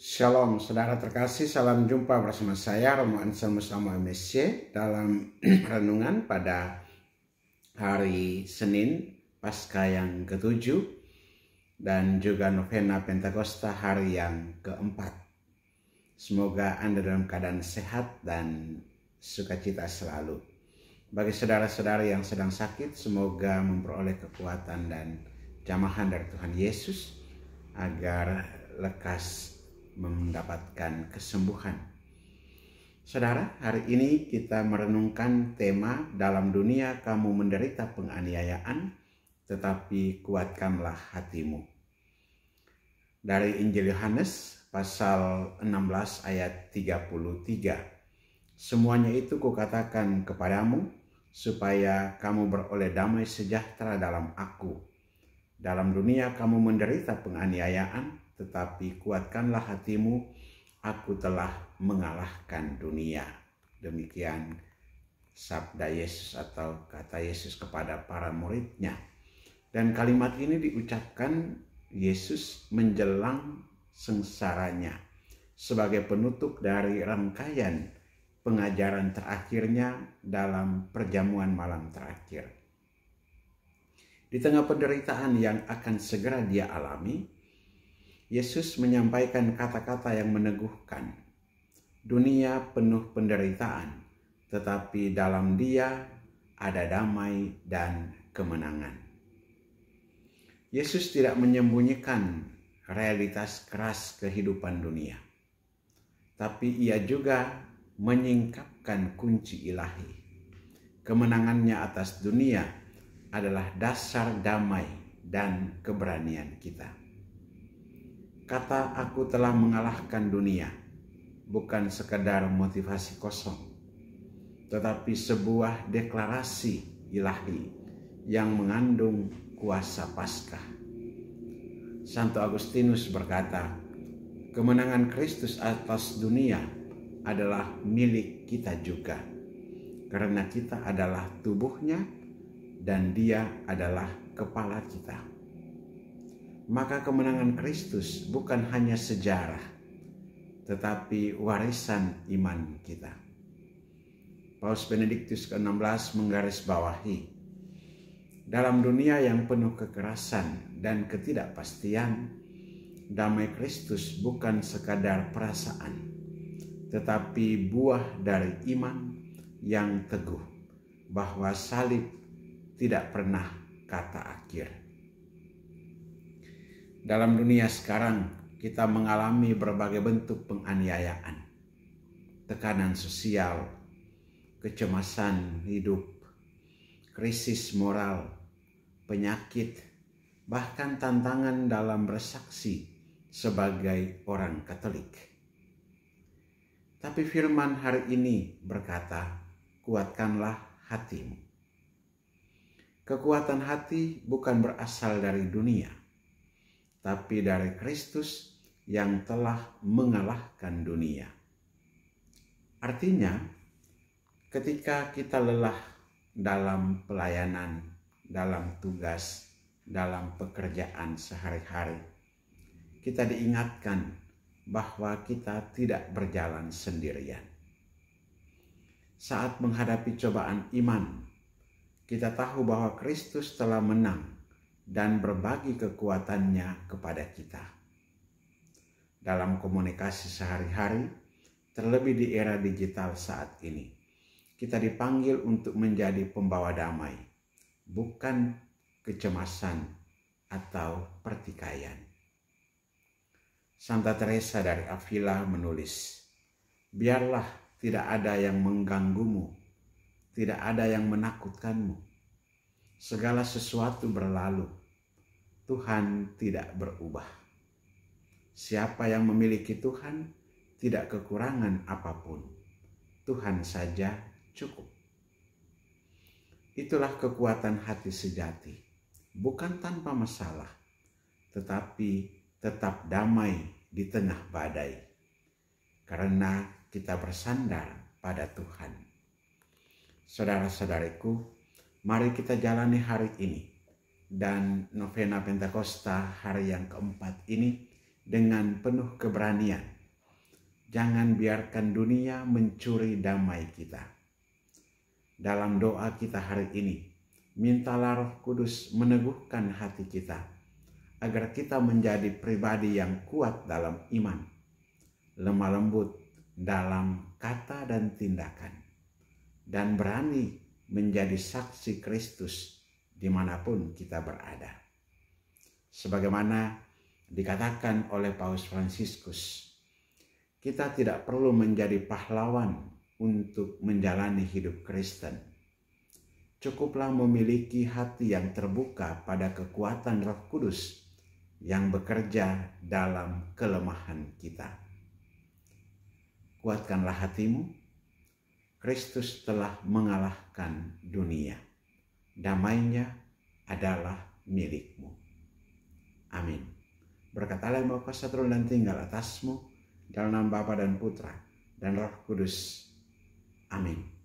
Shalom saudara terkasih, salam jumpa bersama saya Romo Anselmus Amo MSC dalam renungan pada hari Senin Paskah yang ke-7 dan juga novena Pentakosta hari yang ke-4. Semoga Anda dalam keadaan sehat dan sukacita selalu. Bagi saudara-saudari yang sedang sakit, semoga memperoleh kekuatan dan jamahan dari Tuhan Yesus agar lekas mendapatkan kesembuhan. Saudara, hari ini kita merenungkan tema dalam dunia kamu menderita penganiayaan, tetapi kuatkanlah hatimu. Dari Injil Yohanes pasal 16 ayat 33. Semuanya itu kukatakan kepadamu supaya kamu beroleh damai sejahtera dalam aku. Dalam dunia kamu menderita penganiayaan, tetapi kuatkanlah hatimu, aku telah mengalahkan dunia. Demikian sabda Yesus atau kata Yesus kepada para muridnya. Dan kalimat ini diucapkan Yesus menjelang sengsaranya sebagai penutup dari rangkaian pengajaran terakhirnya dalam perjamuan malam terakhir. Di tengah penderitaan yang akan segera dia alami, Yesus menyampaikan kata-kata yang meneguhkan. Dunia penuh penderitaan, tetapi dalam Dia ada damai dan kemenangan. Yesus tidak menyembunyikan realitas keras kehidupan dunia, tapi Ia juga menyingkapkan kunci ilahi. Kemenangannya atas dunia adalah dasar damai dan keberanian kita. Kata aku telah mengalahkan dunia bukan sekedar motivasi kosong, tetapi sebuah deklarasi ilahi yang mengandung kuasa Paskah. Santo Agustinus berkata, kemenangan Kristus atas dunia adalah milik kita juga, karena kita adalah tubuhnya dan Dia adalah kepala kita. Maka kemenangan Kristus bukan hanya sejarah, tetapi warisan iman kita. Paus Benediktus ke-16 menggarisbawahi, dalam dunia yang penuh kekerasan dan ketidakpastian, damai Kristus bukan sekadar perasaan, tetapi buah dari iman yang teguh bahwa salib tidak pernah kata akhir. Dalam dunia sekarang, kita mengalami berbagai bentuk penganiayaan, tekanan sosial, kecemasan hidup, krisis moral, penyakit, bahkan tantangan dalam bersaksi sebagai orang Katolik. Tapi firman hari ini berkata, kuatkanlah hatimu. Kekuatan hati bukan berasal dari dunia, tapi dari Kristus yang telah mengalahkan dunia. Artinya, ketika kita lelah dalam pelayanan, dalam tugas, dalam pekerjaan sehari-hari, kita diingatkan bahwa kita tidak berjalan sendirian. Saat menghadapi cobaan iman, kita tahu bahwa Kristus telah menang dan berbagi kekuatannya kepada kita. Dalam komunikasi sehari-hari, terlebih di era digital saat ini, kita dipanggil untuk menjadi pembawa damai, bukan kecemasan atau pertikaian. Santa Teresa dari Avila menulis, biarlah tidak ada yang mengganggumu, tidak ada yang menakutkanmu. Segala sesuatu berlalu, Tuhan tidak berubah. Siapa yang memiliki Tuhan tidak kekurangan apapun. Tuhan saja cukup. Itulah kekuatan hati sejati. Bukan tanpa masalah, tetapi tetap damai di tengah badai. Karena kita bersandar pada Tuhan. Saudara-saudariku, mari kita jalani hari ini dan novena Pentakosta hari yang keempat ini dengan penuh keberanian. Jangan biarkan dunia mencuri damai kita. Dalam doa kita hari ini, mintalah Roh Kudus meneguhkan hati kita, agar kita menjadi pribadi yang kuat dalam iman, lemah lembut dalam kata dan tindakan, dan berani menjadi saksi Kristus dimanapun kita berada. Sebagaimana dikatakan oleh Paus Fransiskus, kita tidak perlu menjadi pahlawan untuk menjalani hidup Kristen. Cukuplah memiliki hati yang terbuka pada kekuatan Roh Kudus yang bekerja dalam kelemahan kita. Kuatkanlah hatimu. Kristus telah mengalahkan dunia. Damainya adalah milikmu. Amin. Berkat Allah yang Maha Kuasa turun dan tinggal atasmu, dalam nama Bapa dan Putra dan Roh Kudus. Amin.